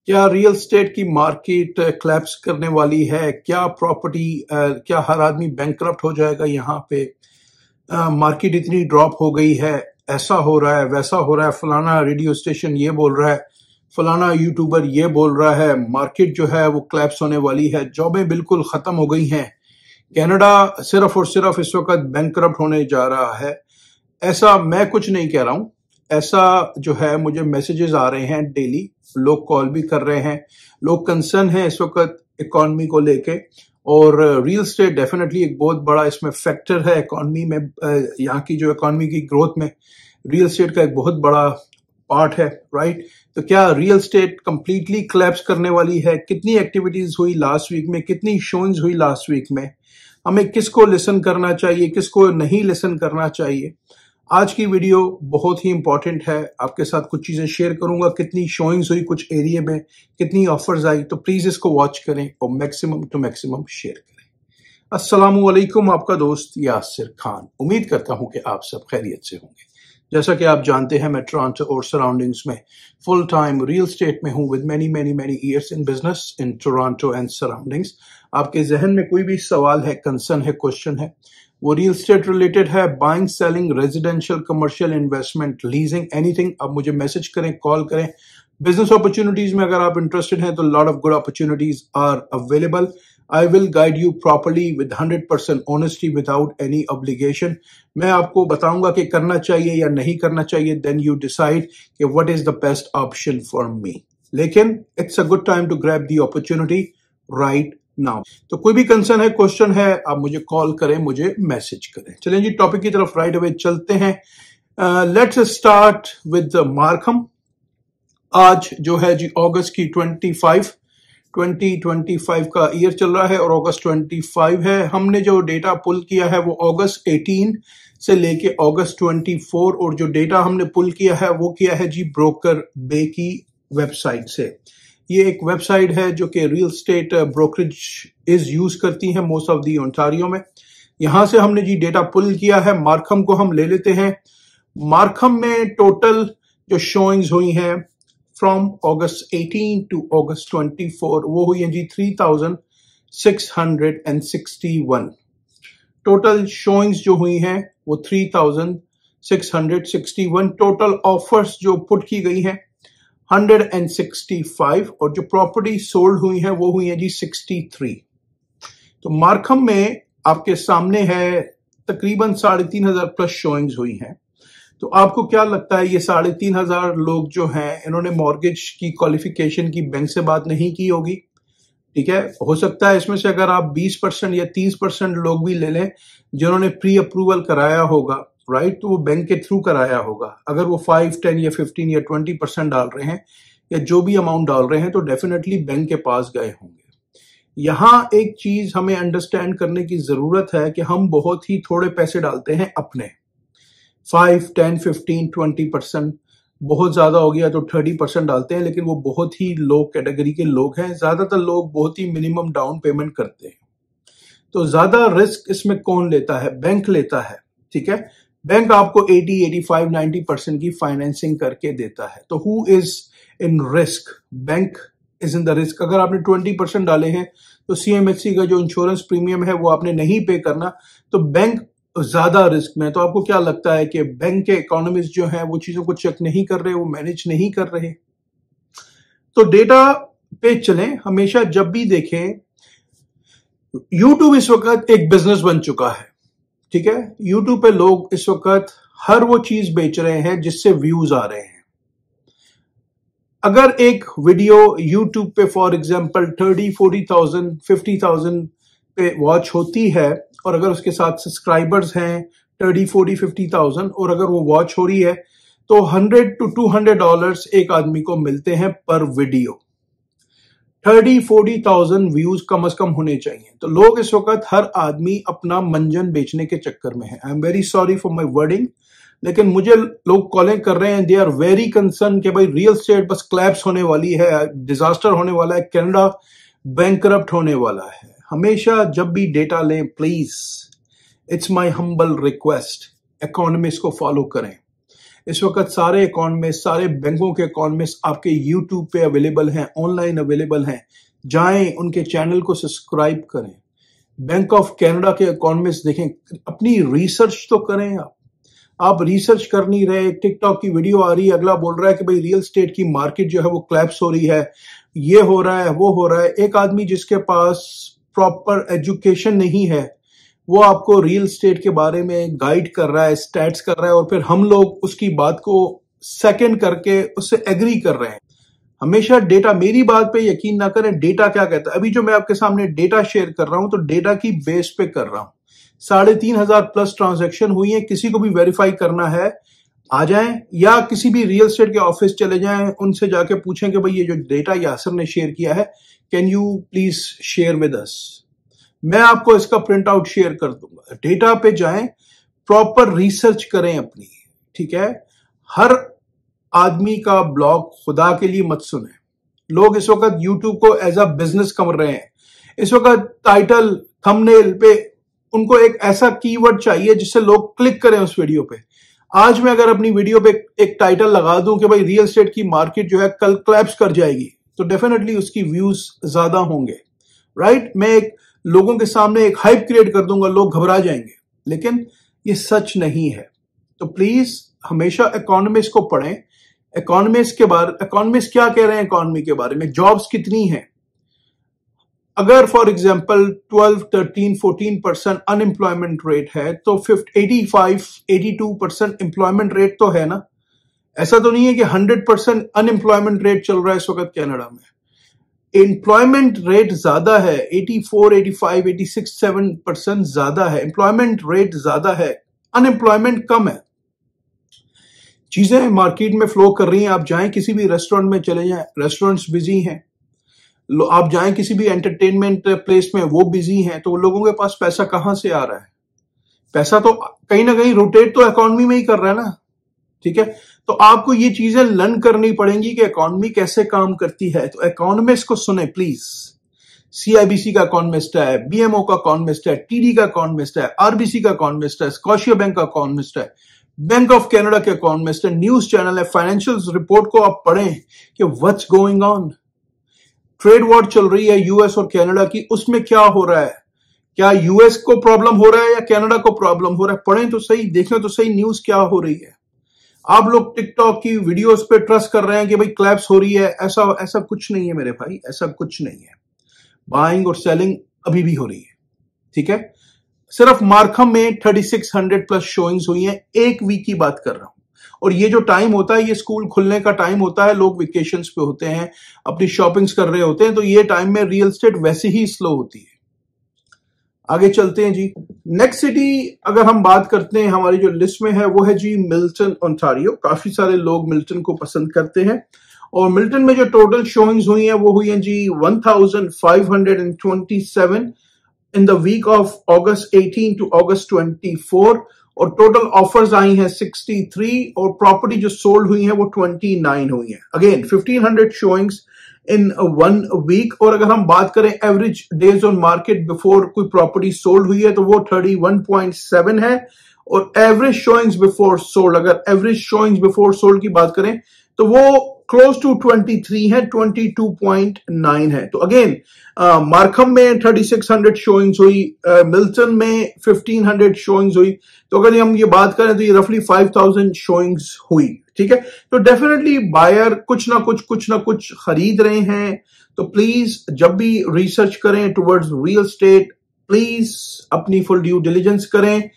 क्या real estate की market claps करने वाली है? क्या प्रॉपर्टी क्या हर आदमी बैंकरप्ट हो जाएगा? यहाँ पे मार्केट इतनी ड्रॉप हो गई है, ऐसा हो रहा है, वैसा हो रहा है, फलाना रेडियो स्टेशन ये बोल रहा है, फलाना यूट्यूबर ये बोल रहा है, मार्केट जो है वो क्लैप्स होने वाली है, जॉबें बिल्कुल खत्म हो गई हैं, कनाडा सिर्फ और सिर्फ इस वक्त बैंकरप्ट होने जा रहा है। ऐसा मैं कुछ नहीं कह रहा हूं, ऐसा जो है मुझे मैसेजेस आ रहे हैं डेली, लोग कॉल भी कर रहे हैं, लोग कंसर्न हैं इस वक्त इकोनॉमी को लेके। और रियल स्टेट डेफिनेटली एक बहुत बड़ा इसमें फैक्टर है इकोनॉमी में, यहाँ की जो इकोनॉमी की ग्रोथ में रियल स्टेट का एक बहुत बड़ा पार्ट है, राइट? तो क्या रियल स्टेट कंप्लीटली क्लैप्स करने वाली है? कितनी एक्टिविटीज हुई लास्ट वीक में, कितनी शोइंग्स हुई लास्ट वीक में, हमें किसको लिसन करना चाहिए, किसको नहीं लिसन करना चाहिए? आज की वीडियो बहुत ही इंपॉर्टेंट है, आपके साथ कुछ चीजें शेयर करूंगा, कितनी शोइंग्स हुई कुछ एरिया में, कितनी ऑफर्स आई, तो प्लीज इसको वॉच करें और मैक्सिमम टू मैक्सिमम शेयर करें। अस्सलाम वालेकुम, आपका दोस्त यासिर खान। उम्मीद करता हूं कि आप सब खैरियत से होंगे। जैसा कि आप जानते हैं, मैं टोरंटो और सराउंडिंग्स में फुल टाइम रियल स्टेट में हूं with many many many years in business in Toronto and surroundings. आपके जहन में कोई भी सवाल है, कंसर्न है, क्वेश्चन है, वो रियल स्टेट रिलेटेड है, buying, selling, residential, commercial, investment, leasing, anything, आप मुझे मैसेज करें, कॉल करें। बिजनेस अपॉर्चुनिटीज में अगर आप इंटरेस्टेड हैं तो lot of good opportunities are available. I will guide you properly with 100% honesty without any obligation. मैं आपको बताऊंगा कि करना चाहिए या नहीं करना चाहिए, देन यू डिसाइड कि what is the best option for me. लेकिन it's a good time to grab the opportunity right now. तो कोई भी कंसर्न है, क्वेश्चन है, आप मुझे कॉल करें, मुझे मैसेज करें। चलें जी, टॉपिक की तरफ राइट अवे चलते हैं। लेट्स स्टार्ट विद मार्कम। आज जो है जी अगस्त की 2025 का ईयर चल रहा है और अगस्त 25 है। हमने जो डेटा पुल किया है वो अगस्त 18 से लेके अगस्त 24, और जो डेटा हमने पुल किया है वो किया है जी ब्रोकर बे की वेबसाइट से। ये एक वेबसाइट है जो कि real estate brokerage is use करती है मोस्ट ऑफ दी ओंटारियो में। यहां से हमने जी डेटा पुल किया है। मार्कम को हम ले लेते हैं। मार्कम में टोटल जो शोइंग्स हुई हैं फ्रॉम अगस्त 18 टू अगस्त 24 वो हुई है जी 3661। टोटल शोइंग्स जो हुई हैं वो 3661। टोटल ऑफर्स जो पुट की गई हैं 165, और जो प्रॉपर्टी सोल्ड हुई है वो हुई है जी 63। तो मार्कम में आपके सामने है तकरीबन 3,500 प्लस शोइंग्स हुई हैं। तो आपको क्या लगता है, ये 3,500 लोग जो हैं इन्होंने मॉर्गेज की क्वालिफिकेशन की बैंक से बात नहीं की होगी? ठीक है, हो सकता है इसमें से अगर आप 20% या 30% लोग भी ले लें जिन्होंने प्री अप्रूवल कराया होगा, राइट, तो वो बैंक के थ्रू कराया होगा। अगर वो 5, 10 या 15 या 20% डाल रहे हैं या जो भी अमाउंट डाल रहे हैं तो डेफिनेटली बैंक के पास गए होंगे। यहां एक चीज हमें अंडरस्टैंड करने की जरूरत है कि हम बहुत ही थोड़े पैसे डालते हैं अपने, 5, 10, 15, 20%। बहुत ज्यादा हो गया तो 30% डालते हैं, लेकिन वो बहुत ही लो कैटेगरी के लोग हैं। ज्यादातर लोग बहुत ही मिनिमम डाउन पेमेंट करते हैं। तो ज्यादा रिस्क इसमें कौन लेता है? बैंक लेता है। ठीक है, बैंक आपको 80, 85, 90% की फाइनेंसिंग करके देता है। तो who is in risk? Bank is in the risk. अगर आपने 20% डाले हैं तो सीएमएचसी का जो इंश्योरेंस प्रीमियम है वो आपने नहीं पे करना, तो बैंक ज्यादा रिस्क में। तो आपको क्या लगता है कि बैंक के इकोनॉमिस्ट जो हैं वो चीजों को चेक नहीं कर रहे, वो मैनेज नहीं कर रहे? तो डेटा पे चलें। हमेशा जब भी देखें, यूट्यूब इस वक्त एक बिजनेस बन चुका है। ठीक है, यूट्यूब पे लोग इस वक्त हर वो चीज बेच रहे हैं जिससे व्यूज आ रहे हैं। अगर एक वीडियो यूट्यूब पे फॉर एग्जांपल 30, 40,000, 50,000 पे वॉच होती है, और अगर उसके साथ सब्सक्राइबर्स हैं 30, 40, 50,000, और अगर वो वॉच हो रही है तो $100 to $200 एक आदमी को मिलते हैं पर वीडियो। 30, 40,000 व्यूज कम से कम होने चाहिए। तो लोग इस वक्त हर आदमी अपना मंजन बेचने के चक्कर में है। I am very sorry for my wording, लेकिन मुझे लोग कॉलिंग कर रहे हैं, दे आर वेरी कंसर्न कि भाई रियल स्टेट बस क्लैप्स होने वाली है, डिजास्टर होने वाला है, कनाडा बैंकरप्ट होने वाला है। हमेशा जब भी डेटा लें, please, it's my humble request, economist को फॉलो करें। इस वक्त सारे इकोनॉमिस्ट, सारे बैंकों के इकोनॉमिस्ट आपके यूट्यूब पे अवेलेबल हैं, ऑनलाइन अवेलेबल हैं। जाएं, उनके चैनल को सब्सक्राइब करें। बैंक ऑफ कनाडा के इकोनॉमिस्ट देखें, अपनी रिसर्च तो करें। आप रिसर्च कर नहीं रहे। टिकटॉक की वीडियो आ रही है, अगला बोल रहा है कि भाई रियल एस्टेट की मार्केट जो है वो क्लैप्स हो रही है, ये हो रहा है, वो हो रहा है। एक आदमी जिसके पास प्रॉपर एजुकेशन नहीं है वो आपको रियल एस्टेट के बारे में गाइड कर रहा है, स्टैट्स कर रहा है, और फिर हम लोग उसकी बात को सेकंड करके उससे एग्री कर रहे हैं। हमेशा डेटा, मेरी बात पे यकीन ना करें, डेटा क्या कहता है। अभी जो मैं आपके सामने डेटा शेयर कर रहा हूं तो डेटा की बेस पे कर रहा हूं। 3,500 प्लस ट्रांजैक्शन हुई है। किसी को भी वेरीफाई करना है आ जाएं, या किसी भी रियल एस्टेट के ऑफिस चले जाएं, उनसे जाके पूछें कि भाई ये जो डेटा यासर ने शेयर किया है, can you please share with us. मैं आपको इसका प्रिंट आउट शेयर कर दूंगा। डेटा पे जाएं, प्रॉपर रिसर्च करें अपनी, ठीक है। हर आदमी का ब्लॉग खुदा के लिए मत सुने। लोग इस वक्त यूट्यूब को एज अ बिजनेस कर रहे हैं। इस वक्त टाइटल, थंबनेल पे उनको एक ऐसा कीवर्ड चाहिए जिससे लोग क्लिक करें उस वीडियो पे। आज मैं अगर अपनी वीडियो पे एक टाइटल लगा दूं कि भाई रियल एस्टेट की मार्केट जो है कल क्लैप्स कर जाएगी, तो डेफिनेटली उसकी व्यूज ज्यादा होंगे, राइट। मैं एक लोगों के सामने एक हाइप क्रिएट कर दूंगा, लोग घबरा जाएंगे, लेकिन ये सच नहीं है। तो प्लीज हमेशा इकोनॉमिस्ट को पढ़ें। इकोनॉमिस्ट क्या कह रहे हैं इकोनॉमी के बारे में, जॉब्स कितनी हैं। अगर फॉर एग्जांपल 12, 13, 14% अनएम्प्लॉयमेंट रेट है तो 85, 82% एम्प्लॉयमेंट रेट तो है ना। ऐसा तो नहीं है कि 100% अनएम्प्लॉयमेंट रेट चल रहा है इस वक्त कनाडा में। एम्प्लॉयमेंट रेट ज्यादा है, 84, 85, 86, 7% ज्यादा है। एम्प्लॉयमेंट रेट ज्यादा है, अनएम्प्लॉयमेंट कम है। चीजें मार्केट में फ्लो कर रही हैं। आप जाएं किसी भी रेस्टोरेंट में चले जाएं, रेस्टोरेंट्स बिजी हैं। आप जाएं किसी भी एंटरटेनमेंट प्लेस में, वो बिजी हैं। तो लोगों के पास पैसा कहां से आ रहा है? पैसा तो कहीं ना कहीं रोटेट तो इकोनॉमी में ही कर रहा है ना, ठीक है। तो आपको ये चीजें लर्न करनी पड़ेंगी कि इकोनॉमी कैसे काम करती है। तो इकोनॉमिस्ट को सुने प्लीज। CIBC का इकोनॉमिस्ट है, BMO का इकोनॉमिस्ट है, TD का इकोनॉमिस्ट है, RBC का इकोनॉमिस्ट है, स्कॉशिया बैंक का इकोनॉमिस्ट है, बैंक ऑफ कनाडा के इकोनॉमिस्ट है, न्यूज चैनल है। फाइनेंशियल रिपोर्ट को आप पढ़ें कि what's going on. Trade war चल रही है यूएस और कनाडा की, उसमें क्या हो रहा है? क्या यूएस को प्रॉब्लम हो रहा है या कनाडा को प्रॉब्लम हो रहा है? पढ़ें तो सही, देखें तो सही न्यूज क्या हो रही है। आप लोग टिकटॉक की वीडियोस पे ट्रस्ट कर रहे हैं कि भाई क्लैप्स हो रही है। ऐसा कुछ नहीं है मेरे भाई, ऐसा कुछ नहीं है। बाइंग और सेलिंग अभी भी हो रही है, ठीक है। सिर्फ मार्कम में 3600 प्लस शोइंग्स हुई हैं, एक वीक की बात कर रहा हूं। और ये जो टाइम होता है, ये स्कूल खुलने का टाइम होता है, लोग वेकेशंस पे होते हैं, अपनी शॉपिंग्स कर रहे होते हैं, तो ये टाइम में रियल एस्टेट वैसे ही स्लो होती है। आगे चलते हैं जी। नेक्स्ट सिटी अगर हम बात करते हैं हमारी जो लिस्ट में है वो है जी मिल्टन, ओंटारियो। काफी सारे लोग मिल्टन को पसंद करते हैं। और मिल्टन में जो टोटल शोइंग्स हुई हैं वो हुई हैं जी 1527 in the week of August 18 to August 24। और टोटल ऑफर्स आई हैं 63 और प्रॉपर्टी जो सोल्ड हुई है वो 29 हुई है। अगेन 1500 शोइंग्स इन 1 वीक। और अगर हम बात करें average days on market before कोई प्रॉपर्टी सोल्ड हुई है तो वो 31.7 है। और एवरेज शोइंग्स बिफोर सोल्ड, अगर एवरेज शोइंग्स बिफोर सोल्ड की बात करें तो वो क्लोज टू 23 है, 22.9 है। तो अगेन मार्कम में 3600 शोइंग्स हुई, मिल्टन में 1500 शोइंग्स हुई। तो अगर हम ये बात करें तो ये रफली 5000 शोइंग्स हुई, ठीक है। तो डेफिनेटली बायर कुछ ना कुछ खरीद रहे हैं। तो प्लीज जब भी रिसर्च करें टुवर्ड्स रियल एस्टेट, प्लीज अपनी फुल ड्यू डिलिजेंस करें,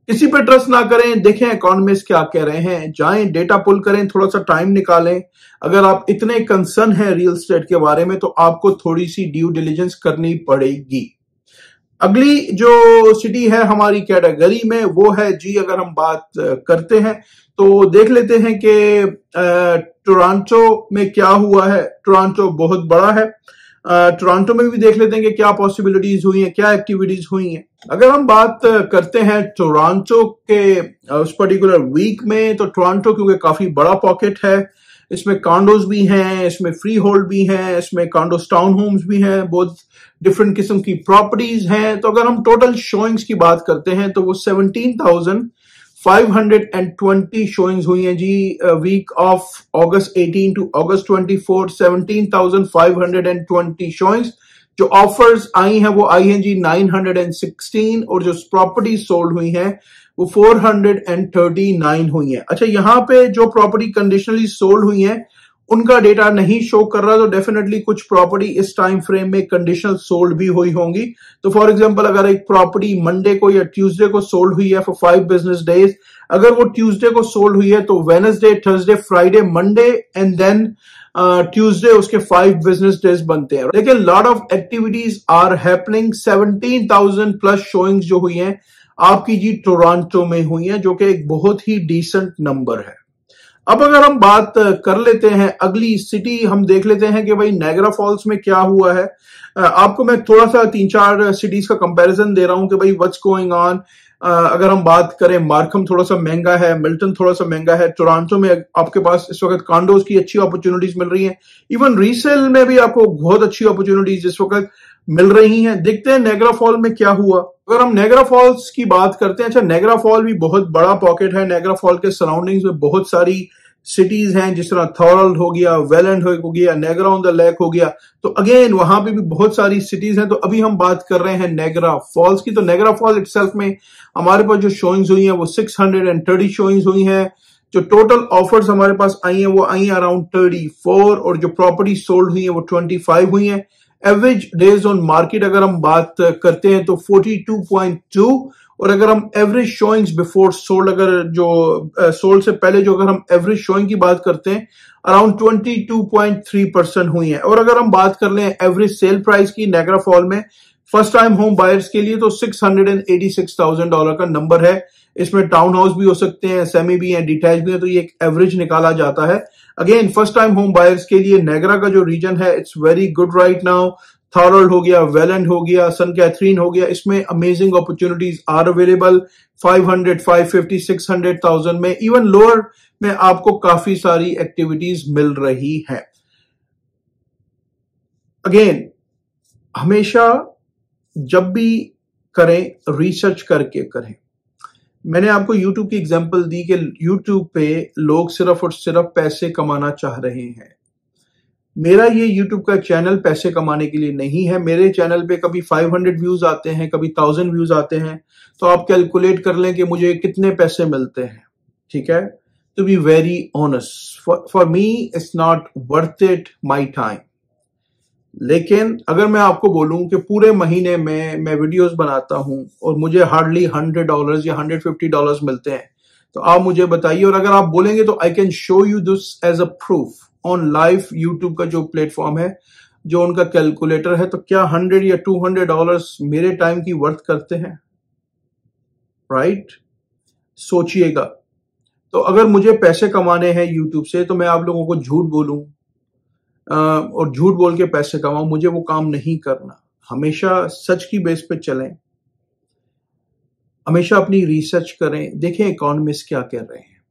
किसी पे ट्रस्ट ना करें। देखें इकोनॉमिस्ट क्या कह रहे हैं, जाएं डेटा पुल करें, थोड़ा सा टाइम निकालें। अगर आप इतने कंसर्न हैं रियल एस्टेट के बारे में तो आपको थोड़ी सी ड्यू डिलिजेंस करनी पड़ेगी। अगली जो सिटी है हमारी कैटेगरी में वो है जी, अगर हम बात करते हैं तो देख लेते हैं कि टोरंटो में क्या हुआ है। टोरंटो बहुत बड़ा है। टोरंटो में भी देख लेते हैं कि क्या पॉसिबिलिटीज हुई हैं, क्या एक्टिविटीज हुई हैं। अगर हम बात करते हैं टोरंटो के उस पर्टिकुलर वीक में, तो टोरंटो क्योंकि काफी बड़ा पॉकेट है, इसमें कॉन्डोज भी हैं, इसमें फ्री होल्ड भी हैं, इसमें कॉन्डोज टाउन होम्स भी हैं, बहुत डिफरेंट किस्म की प्रॉपर्टीज हैं। तो अगर हम टोटल शोइंग्स की बात करते हैं तो वो 520 शोइंग्स हुई हैं जी वीक ऑफ अगस्त 18 टू अगस्त 24, 17,520 शोइंग्स। जो ऑफर्स आई हैं वो आई हैं जी 916, और जो प्रॉपर्टी सोल्ड हुई हैं वो 439 हुई हैं। अच्छा, यहां पे जो प्रॉपर्टी कंडीशनली सोल्ड हुई हैं उनका डेटा नहीं शो कर रहा, तो डेफिनेटली कुछ प्रॉपर्टी इस टाइम फ्रेम में कंडीशनल सोल्ड भी हुई होंगी। तो फॉर एग्जांपल अगर एक प्रॉपर्टी मंडे को या ट्यूसडे को सोल्ड हुई है फॉर 5 बिजनेस डेज, अगर वो ट्यूसडे को सोल्ड हुई है तो Wednesday, Thursday, Friday, Monday and then Tuesday उसके 5 बिजनेस डेज बनते हैं। लेकिन lot of activities are happening. 17,000 plus showings जो हुई हैं आपकी जी टोरंटो में हुई हैं, जो कि एक बहुत ही डिसेंट नंबर है। अब अगर हम बात कर लेते हैं अगली सिटी, हम देख लेते हैं कि भाई नायग्रा फॉल्स में क्या हुआ है। आपको मैं थोड़ा सा 3-4 सिटीज का कंपैरिजन दे रहा हूं कि भाई व्हाट्स गोइंग ऑन। अगर हम बात करें, मार्कम थोड़ा सा महंगा है, मिल्टन थोड़ा सा महंगा है, टोरंटो में आपके पास इस वक्त कॉन्डोज की अच्छी अपॉर्चुनिटीज मिल रही हैं, इवन रीसेल में भी आपको बहुत अच्छी अपॉर्चुनिटीज इस वक्त मिल रही हैं। देखते हैं नायग्रा फॉल में क्या हुआ। अगर हम नायग्रा फॉल्स की बात करते हैं, अच्छा नायग्रा फॉल भी बहुत बड़ा पॉकेट है। नायग्रा फॉल के सराउंडिंग्स में बहुत सारी सिटीज हैं, जिस तरह थॉरल्ड हो गया, वेलैंड हो गया, नायग्रा ऑन द लेक हो गया, तो अगेन वहां पे भी बहुत सारी सिटीज हैं। तो अभी हम बात कर रहे हैं नायग्रा फॉल्स की। तो नायग्रा फॉल्स इटसेल्फ में हमारे पास जो शोइंग्स हुई हैं वो 630 शोइंग्स हुई हैं। जो टोटल ऑफर्स हमारे पास आई हैं वो आई हैं अराउंड 34, और जो प्रॉपर्टी सोल्ड हुई है वो 25 हुई हैं। एवरेज डेज ऑन मार्केट अगर हम बात करते हैं तो 42.2, और अगर हम एवरेज शोइंग्स बिफोर सोल्ड, अगर जो सोल्ड से पहले जो अगर हम एवरेज शोइंग की बात करते हैं अराउंड 22.3% हुई है। और अगर हम बात कर लें एवरेज सेल प्राइस की नायग्रा फॉल में फर्स्ट टाइम होम बायर्स के लिए, तो $686,000 का नंबर है। इसमें टाउन हाउस भी हो सकते हैं, सेमी भी हैं, डिटैच भी है, तो ये एक एवरेज निकाला जाता है। Again first time home buyers के लिए नायग्रा का जो रीजन है it's very good right now. Thorold हो गया, वेलैंड हो गया, सन कैथरीन हो गया, इसमें अमेजिंग अपॉर्चुनिटीज आर अवेलेबल। 500, 550, 600,000 में, इवन लोअर में आपको काफी सारी एक्टिविटीज मिल रही है। अगेन हमेशा जब भी करें रिसर्च करके करें। मैंने आपको YouTube की एग्जांपल दी कि YouTube पे लोग सिर्फ और सिर्फ पैसे कमाना चाह रहे हैं। मेरा ये YouTube का चैनल पैसे कमाने के लिए नहीं है। मेरे चैनल पे कभी 500 व्यूज आते हैं, कभी 1000 व्यूज आते हैं, तो आप कैलकुलेट कर लें कि मुझे कितने पैसे मिलते हैं। ठीक है, to be very honest, for me it's not worth it my time. लेकिन अगर मैं आपको बोलूं कि पूरे महीने में मैं वीडियोस बनाता हूं और मुझे हार्डली $100 या $150 मिलते हैं, तो आप मुझे बताइए। और अगर आप बोलेंगे तो I can show you this as a proof on live. YouTube का जो प्लेटफॉर्म है, जो उनका कैलकुलेटर है, तो क्या $100 या $200 मेरे टाइम की वर्थ करते हैं? राइट? सोचिएगा। तो अगर मुझे पैसे कमाने हैं यूट्यूब से, तो मैं आप लोगों को झूठ बोलूं और झूठ बोल के पैसे कमाऊं, मुझे वो काम नहीं करना। हमेशा सच की बेस पे चलें, हमेशा अपनी रिसर्च करें, देखें इकोनॉमिस्ट क्या कह रहे हैं,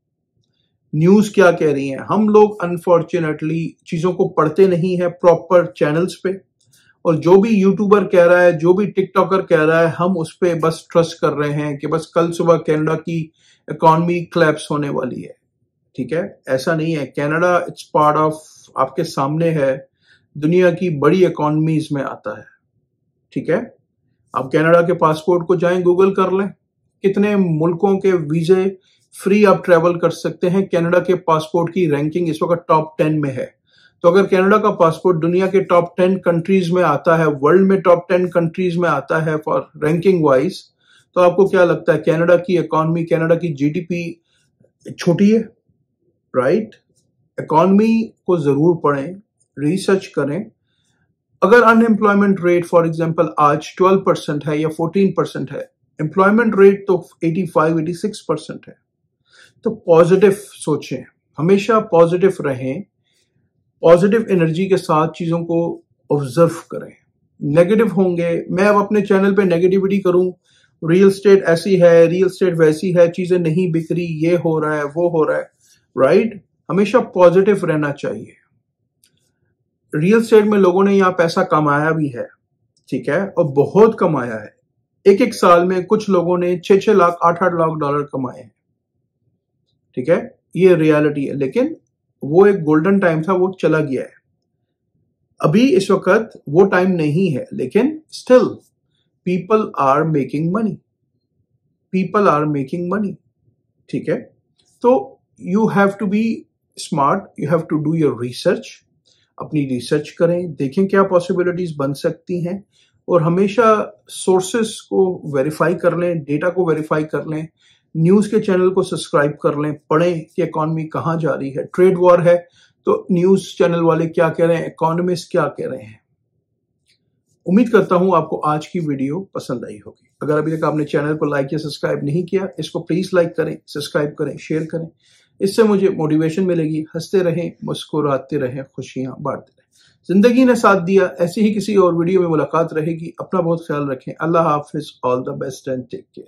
न्यूज क्या कह रही है। हम लोग अनफॉर्चुनेटली चीजों को पढ़ते नहीं है प्रॉपर चैनल्स पे, और जो भी यूट्यूबर कह रहा है, जो भी टिकटॉकर कह रहा है, हम उस पर बस ट्रस्ट कर रहे हैं कि बस कल सुबह कनाडा की इकोनॉमी क्लैप्स होने वाली है। ठीक है, ऐसा नहीं है। कनाडा इट्स पार्ट ऑफ, आपके सामने है, दुनिया की बड़ी इकोनॉमीज में आता है। ठीक है, आप कनाडा के पासपोर्ट को जाएं, गूगल कर लें, कितने मुल्कों के वीजे फ्री आप ट्रेवल कर सकते हैं। कनाडा के पासपोर्ट की रैंकिंग इस वक्त टॉप 10 में है। तो अगर कनाडा का पासपोर्ट दुनिया के टॉप 10 कंट्रीज में आता है, वर्ल्ड में टॉप 10 कंट्रीज में आता है फॉर रैंकिंग वाइज, तो आपको क्या लगता है कनाडा की इकोनॉमी, कनाडा की जीडीपी छोटी है? राइट? इकोनॉमी को जरूर पढ़ें, रिसर्च करें। अगर अनएम्प्लॉयमेंट रेट फॉर एग्जांपल आज 12% है या 14% है, एम्प्लॉयमेंट रेट तो 85-86% है। तो पॉजिटिव सोचें, हमेशा पॉजिटिव रहें, पॉजिटिव एनर्जी के साथ चीजों को ऑब्जर्व करें। नेगेटिव होंगे, मैं अब अपने चैनल पे नेगेटिविटी करूं, रियल स्टेट ऐसी है, रियल स्टेट वैसी है, चीजें नहीं बिक रही, ये हो रहा है, वो हो रहा है, राइट? हमेशा पॉजिटिव रहना चाहिए। रियल स्टेट में लोगों ने यहां पैसा कमाया भी है, ठीक है, और बहुत कमाया है। एक एक साल में कुछ लोगों ने 6-6 लाख, 8-8 लाख डॉलर कमाए हैं। ठीक है, ये रियलिटी है। लेकिन वो एक गोल्डन टाइम था, वो चला गया है। अभी इस वक्त वो टाइम नहीं है, लेकिन still people are making money, people are making money. ठीक है, तो you have to be smart, you have to do your research. अपनी रिसर्च करें, देखें क्या पॉसिबिलिटीज बन सकती हैं, और हमेशा सोर्सेस को वेरीफाई कर लें, डेटा को वेरीफाई कर लें, न्यूज के चैनल को सब्सक्राइब कर लें, पढ़ें कि इकॉनमी कहाँ जा रही है। ट्रेड वॉर है तो न्यूज चैनल वाले क्या कह रहे हैं, इकोनॉमिस्ट क्या कह रहे हैं। उम्मीद करता हूं आपको आज की वीडियो पसंद आई होगी। अगर अभी तक आपने चैनल को लाइक या सब्सक्राइब नहीं किया, इसको प्लीज लाइक करें, सब्सक्राइब करें, शेयर करें। इससे मुझे मोटिवेशन मिलेगी। हंसते रहें, मुस्कुराते रहें, खुशियां बांटते रहें। जिंदगी ने साथ दिया, ऐसी ही किसी और वीडियो में मुलाकात रहेगी। अपना बहुत ख्याल रखें। अल्लाह हाफिज, all the best and take care.